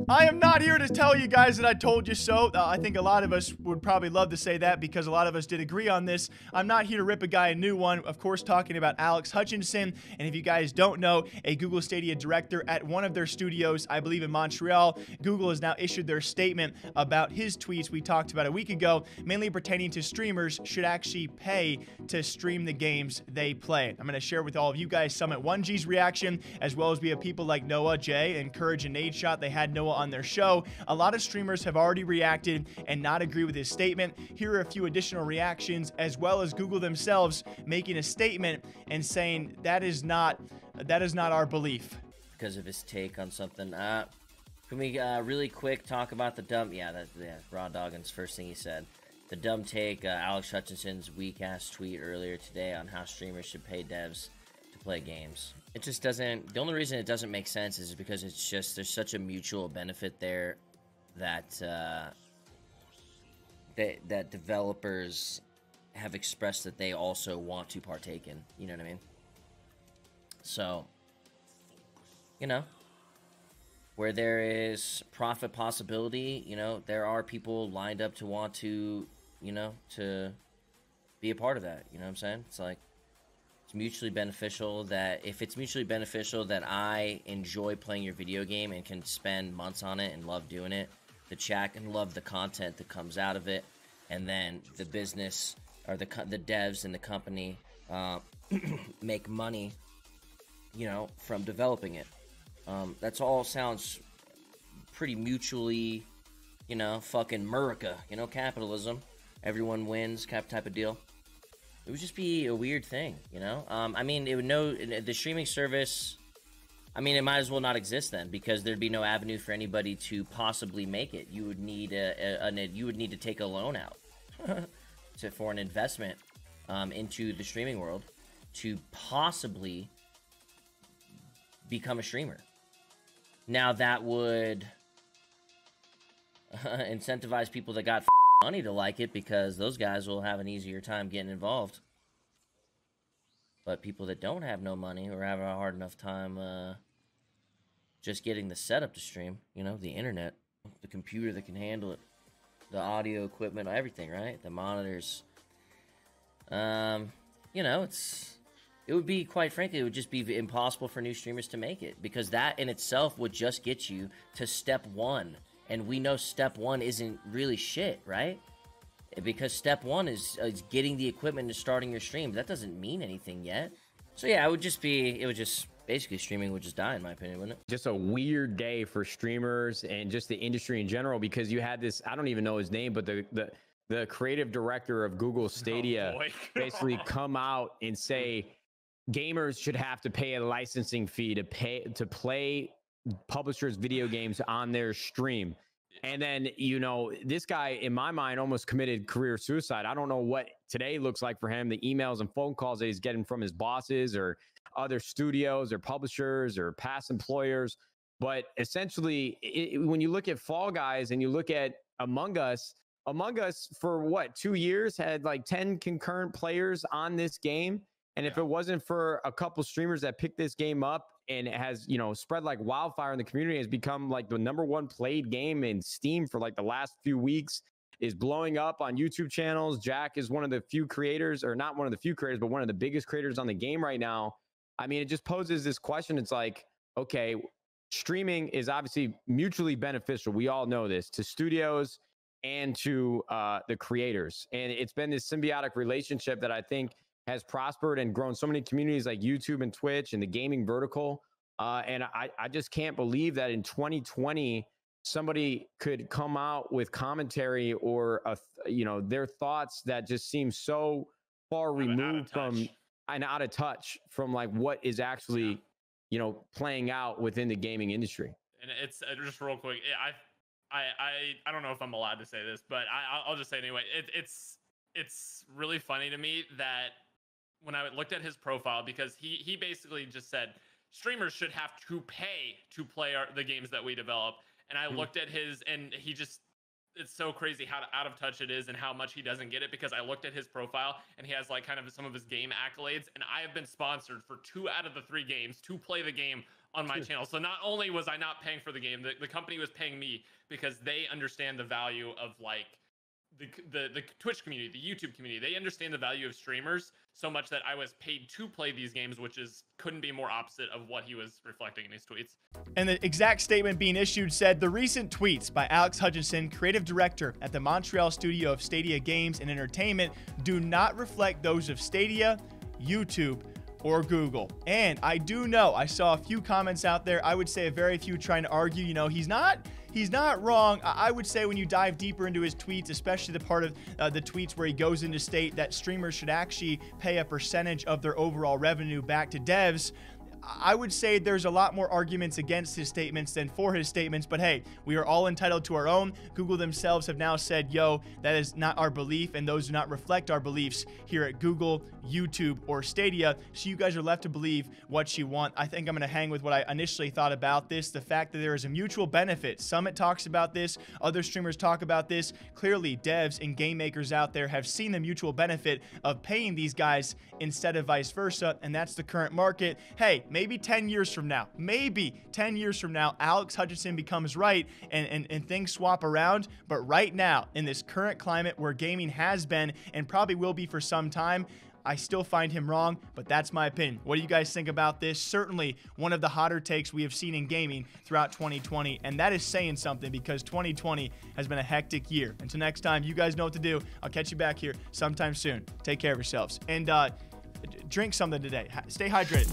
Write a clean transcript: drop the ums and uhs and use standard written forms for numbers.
I am not here to tell you guys that I told you so. I think a lot of us would probably love to say that because a lot of us did agree on this. I'm not here to rip a guy a new one. Of course, talking about Alex Hutchinson. And if you guys don't know, a Google Stadia director at one of their studios, I believe in Montreal, Google has now issued their statement about his tweets we talked about a week ago, mainly pertaining to streamers should actually pay to stream the games they play. I'm going to share with all of you guys Summit1g's reaction, as well as we have people like Noah, Jay, and Courage and Nadeshot. They had Noah on their show. A lot of streamers have already reacted and not agree with his statement. Here are a few additional reactions, as well as Google themselves making a statement and saying that is not our belief. Because of his take on something. Can we really quick talk about the dumb? Yeah, Raw Doggin's first thing he said. The dumb take, Alex Hutchinson's weak-ass tweet earlier today on how streamers should pay devs to play games. It just doesn't, the only reason it doesn't make sense is because it's just, there's such a mutual benefit there that, that developers have expressed that they also want to partake in, you know what I mean? So, you know, where there is profit possibility, you know, there are people lined up to want to, you know, to be a part of that, you know what I'm saying? It's like, mutually beneficial. That if it's mutually beneficial that I enjoy playing your video game and can spend months on it and love doing it, the chat can love the content that comes out of it, and then the business or the devs and the company make money, you know, from developing it. That's all sounds pretty mutually, you know, fucking America, you know, capitalism, everyone wins type of deal. It would just be a weird thing, you know? I mean, it would the streaming service, I mean, it might as well not exist then, because there'd be no avenue for anybody to possibly make it. You would need you would need to take a loan out for an investment into the streaming world to possibly become a streamer. Now that would incentivize people that got money to like it, because those guys will have an easier time getting involved. But people that don't have no money or have a hard enough time just getting the setup to stream, you know, the internet, the computer that can handle it, the audio equipment, everything, right? The monitors. You know, it would be, quite frankly, it would just be impossible for new streamers to make it, because that in itself would just get you to step one. And we know step one isn't really shit, right? Because step one is getting the equipment and starting your stream. That doesn't mean anything yet. So yeah, basically streaming would just die, in my opinion, wouldn't it? Just a weird day for streamers and just the industry in general, because you had this, I don't even know his name, but the creative director of Google Stadia basically come out and say gamers should have to pay a licensing fee to play publishers' video games on their stream. And then, you know, this guy, in my mind, almost committed career suicide. I don't know what today looks like for him, the emails and phone calls that he's getting from his bosses or other studios or publishers or past employers. But essentially, when you look at Fall Guys and you look at Among Us for what, 2 years had like 10 concurrent players on this game. And if it wasn't for a couple streamers that picked this game up, and it has, you know, spread like wildfire in the community, has become like the #1 played game in Steam for like the last few weeks, is blowing up on YouTube channels. Jack is one of the few creators, or not one of the few creators, but one of the biggest creators on the game right now. I mean, it just poses this question. It's like, okay, streaming is obviously mutually beneficial. We all know this, to studios and to the creators. And it's been this symbiotic relationship that I think has prospered and grown so many communities like YouTube and Twitch and the gaming vertical. And I just can't believe that in 2020, somebody could come out with commentary or, you know, their thoughts that just seem so far removed from and out of touch from like what is actually, you know, playing out within the gaming industry. And it's just real quick. I don't know if I'm allowed to say this, but I'll just say it anyway. It's really funny to me that when I looked at his profile, because he basically just said streamers should have to pay to play the games that we develop. And I looked at his, and he just, it's so crazy how out of touch it is and how much he doesn't get it, because I looked at his profile and he has like kind of some of his game accolades, and I have been sponsored for 2 out of the 3 games to play the game on my channel. So not only was I not paying for the game, the company was paying me because they understand the value of like the Twitch community, the YouTube community. They understand the value of streamers so much that I was paid to play these games, which couldn't be more opposite of what he was reflecting in his tweets. And the exact statement being issued said, the recent tweets by Alex Hutchinson, creative director at the Montreal studio of Stadia Games and Entertainment, do not reflect those of Stadia, YouTube, or Google. And I do know, I saw a few comments out there, I would say a very few trying to argue, you know, he's not wrong. I would say when you dive deeper into his tweets, especially the part of the tweets where he goes into state that streamers should actually pay a percentage of their overall revenue back to devs, I would say there's a lot more arguments against his statements than for his statements, but hey, we are all entitled to our own. Google themselves have now said, yo, that is not our belief, and those do not reflect our beliefs here at Google, YouTube, or Stadia, so you guys are left to believe what you want. I think I'm going to hang with what I initially thought about this, the fact that there is a mutual benefit. Summit talks about this, other streamers talk about this. Clearly, devs and game makers out there have seen the mutual benefit of paying these guys instead of vice versa, and that's the current market. Hey, maybe 10 years from now, Alex Hutchinson becomes right and things swap around. But right now, in this current climate where gaming has been and probably will be for some time, I still find him wrong, but that's my opinion. What do you guys think about this? Certainly one of the hotter takes we have seen in gaming throughout 2020, and that is saying something because 2020 has been a hectic year. Until next time, you guys know what to do. I'll catch you back here sometime soon. Take care of yourselves, and drink something today. Stay hydrated.